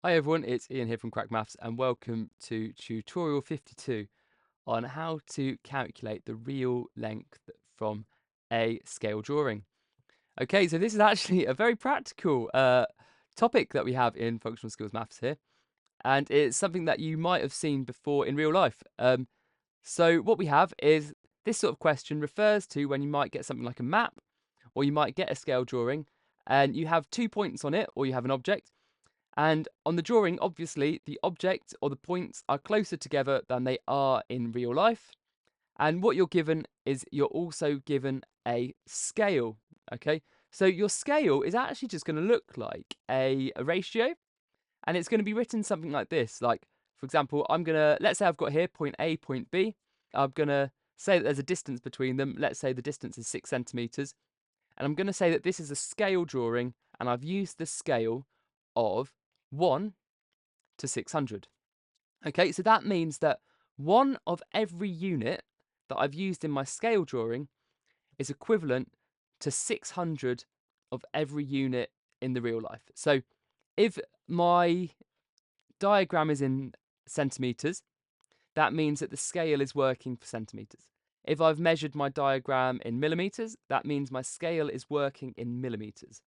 Hi everyone, it's Ian here from Crack Maths and welcome to tutorial 52 on how to calculate the real length from a scale drawing. Okay, so this is actually a very practical topic that we have in functional skills maths here, and it's something that you might have seen before in real life. So what we have is this sort of question refers to when you might get something like a map or you might get a scale drawing and you have 2 points on it or you have an object. And on the drawing, obviously, the object or the points are closer together than they are in real life. And what you're given is you're also given a scale. Okay, so your scale is actually just going to look like a ratio, and it's going to be written something like this. Like, for example, let's say I've got here point A, point B. I'm going to say that there's a distance between them. Let's say the distance is 6 centimeters. And I'm going to say that this is a scale drawing, and I've used the scale of 1 to 600. Okay, so that means that one of every unit that I've used in my scale drawing is equivalent to 600 of every unit in the real life. So if my diagram is in centimeters, that means that the scale is working for centimeters. If I've measured my diagram in millimeters, that means my scale is working in millimeters.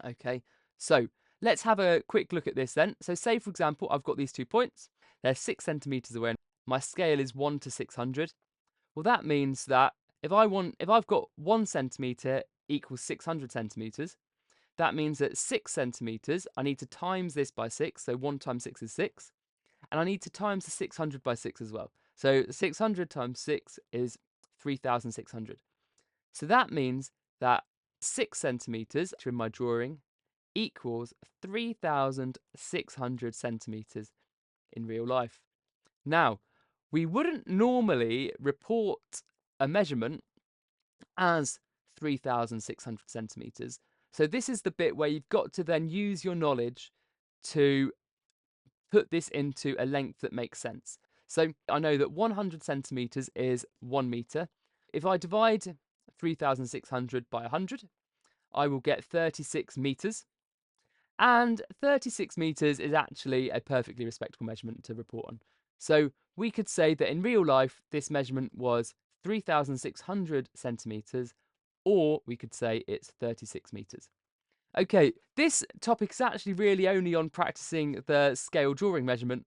Okay, so let's have a quick look at this then. So say, for example, I've got these 2 points. They're 6 centimeters away. My scale is 1 to 600. Well, that means that if I've got 1 centimeter equals 600 centimeters, that means that 6 centimeters, I need to times this by 6. So 1 times 6 is 6. And I need to times the 600 by 6 as well. So 600 times 6 is 3,600. So that means that 6 centimeters in my drawing equals 3,600 centimeters in real life. Now, we wouldn't normally report a measurement as 3,600 centimeters. So this is the bit where you've got to then use your knowledge to put this into a length that makes sense. So I know that 100 centimeters is 1 meter. If I divide 3,600 by 100, I will get 36 meters. And 36 meters is actually a perfectly respectable measurement to report on. So we could say that in real life, this measurement was 3,600 centimeters, or we could say it's 36 meters. Okay, this topic is actually really only on practicing the scale drawing measurement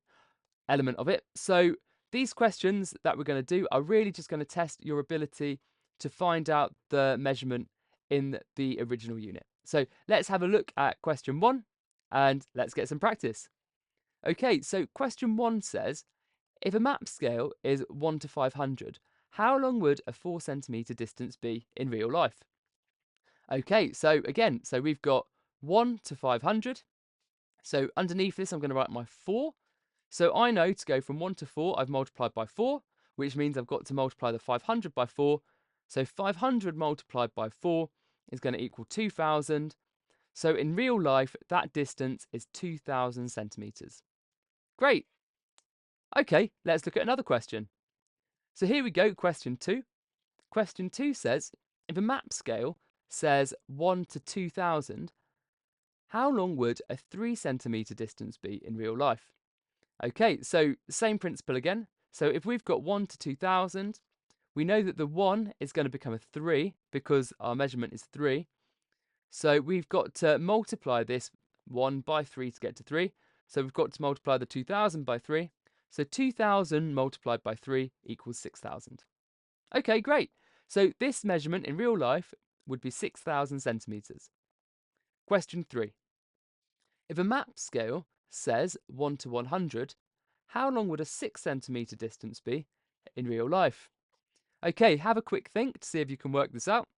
element of it. So these questions that we're going to do are really just going to test your ability to find out the measurement in the original unit. So let's have a look at question 1 and let's get some practice. Okay, so question 1 says, if a map scale is 1 to 500, how long would a 4 centimeter distance be in real life? Okay, so again, so we've got 1 to 500. So underneath this, I'm going to write my 4. So I know to go from 1 to 4, I've multiplied by 4, which means I've got to multiply the 500 by 4. So 500 multiplied by 4 is going to equal 2,000. So in real life, that distance is 2,000 centimeters. Great. Okay, let's look at another question. So here we go, question 2. Question 2 says, if a map scale says 1 to 2,000, how long would a 3 centimeter distance be in real life? Okay, so same principle again. So if we've got 1 to 2,000, we know that the 1 is going to become a 3 because our measurement is 3. So we've got to multiply this 1 by 3 to get to 3. So we've got to multiply the 2,000 by 3. So 2,000 multiplied by 3 equals 6,000. Okay, great. So this measurement in real life would be 6,000 centimeters. Question 3. If a map scale says 1 to 100, how long would a 6 centimeter distance be in real life? Okay, have a quick think to see if you can work this out.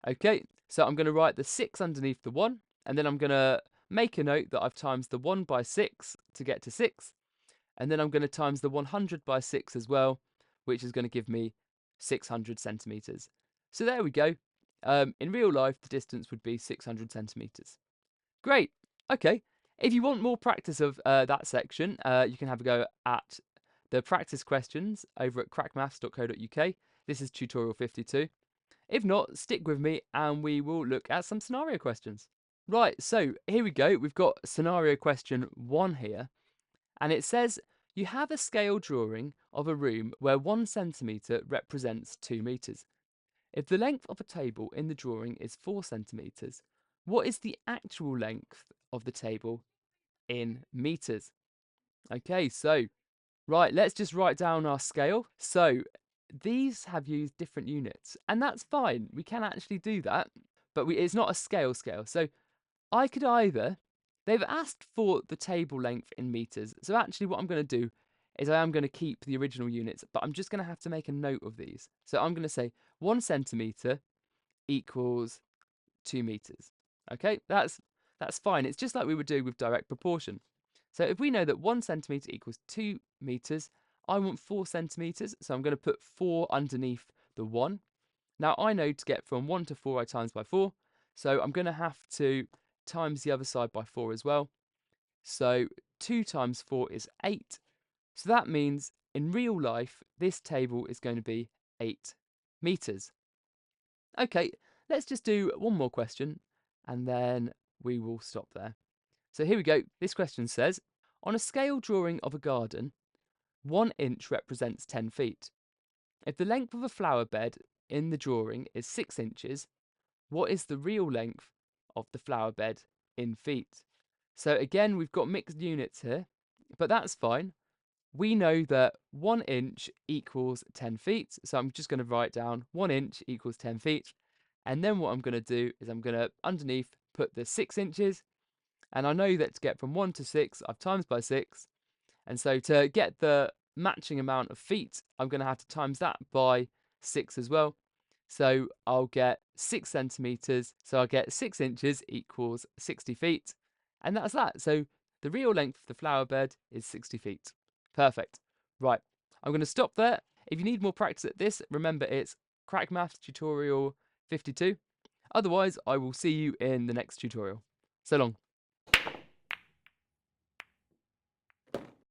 Okay, so I'm going to write the 6 underneath the 1, and then I'm going to make a note that I've times the 1 by 6 to get to 6, and then I'm going to times the 100 by 6 as well, which is going to give me 600 centimeters. So there we go. In real life, the distance would be 600 centimeters. Great. Okay. If you want more practice of that section, you can have a go at the practice questions over at crackmaths.co.uk. This is tutorial 52. If not, stick with me and we will look at some scenario questions. Right, so here we go. We've got scenario question 1 here, and it says you have a scale drawing of a room where 1 centimetre represents 2 metres. If the length of a table in the drawing is 4 centimetres, what is the actual length of the table in metres? Okay, so, right, let's just write down our scale. So, these have used different units, and that's fine. We can actually do that, but it's not a scale. So, I could either, they've asked for the table length in metres. So, actually, what I'm going to do is I am going to keep the original units, but I'm just going to have to make a note of these. So, I'm going to say 1 centimetre equals 2 metres. Okay, that's fine. It's just like we would do with direct proportion. So if we know that 1 centimetre equals 2 metres, I want 4 centimetres, so I'm going to put 4 underneath the 1. Now I know to get from 1 to 4 I times by 4, so I'm going to have to times the other side by 4 as well. So 2 times 4 is 8. So that means in real life this table is going to be 8 metres. Okay, let's just do one more question and then we will stop there. So here we go. This question says, on a scale drawing of a garden, 1 inch represents 10 feet. If the length of a flower bed in the drawing is 6 inches, what is the real length of the flower bed in feet? So again, we've got mixed units here, but that's fine. We know that 1 inch equals 10 feet. So I'm just going to write down 1 inch equals 10 feet. And then what I'm going to do is I'm going to underneath put the 6 inches. And I know that to get from 1 to 6, I've times by 6. And so to get the matching amount of feet, I'm going to have to times that by 6 as well. So I'll get 6 centimetres. So I'll get 6 inches equals 60 feet. And that's that. So the real length of the flower bed is 60 feet. Perfect. Right, I'm going to stop there. If you need more practice at this, remember it's Crack Maths tutorial 52. Otherwise, I will see you in the next tutorial. So long.